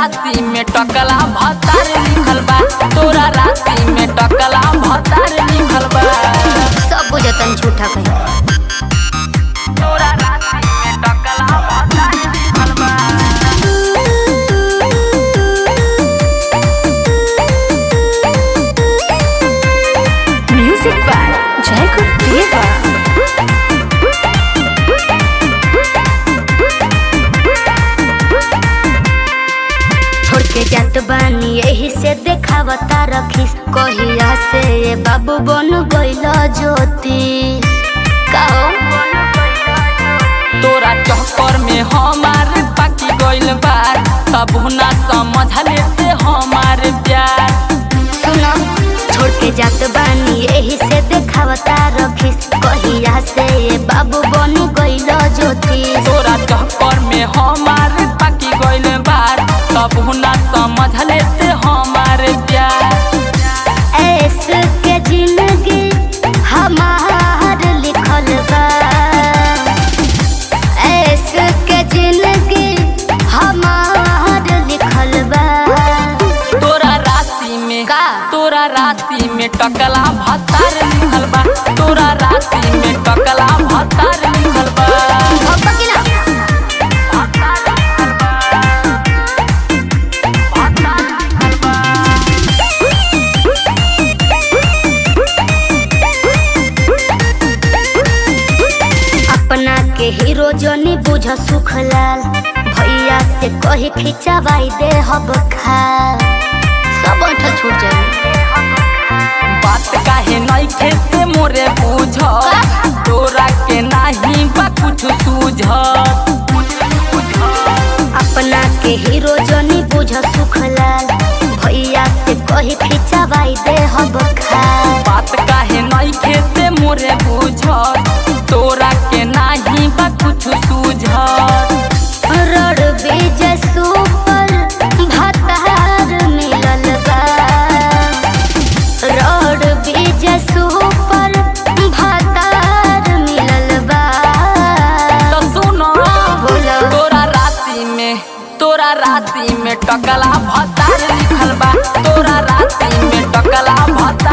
राशि में टकला भतार लिखल बा, तोरा राशि में टकला भतार लिखल बा। सब बुझतन झूठा कहीं। तोरा राशि में टकला भतार लिखल बा। म्यूजिक बाय जय गुरुदेवा। छोड़ के जात बानी यही से देखावता रखीस, कहिया से ये बाबू बन गइल ज्योति। कहो तोरा चक्कर में हमार पाकी गइल बा, तब ना समझ लेते हमार प्यार। सुनो छोड़ के जात बानी यही से देखावता रखीस, कहिया से ये बाबू बन गइल ज्योति। तोरा चक्कर में हमार पाकी गइल बा, तब ना समझ लेते हमार प्यार। ऐसे के जिंदगी हमार लिखल बा, ऐसे के जिंदगी हमार लिखल बा। तोरा राशि में का? तोरा राशि में टकला भतार लिखल बा, तोरा राशि में टकला भतार लिखल बा। भप्पा की ना अपना के हीरो जनी बुझ सुखलाल, भैया से कही खिंचवाई दे हब खाल, सब बैठल छूट जाए। बात काहे नहीं खेते मोरे बुझ, तोरा के नहीं बा कुछ सूझ। अपना के हीरो जनी बुझ सुखलाल, भैया से कही खिंचवाई दे हब खाल। बात काहे नहीं खेते मोरे बुझ, तोरा के नहीं बा कुछ सूझ। रड़ बीज सुपर भतार मिलल बा, रड़ बीज सुपर भतार मिलल बा। तो सुनो बोलो। तोरा राशि में टकला भतार लिखल बा, तोरा राशि में टकला भतार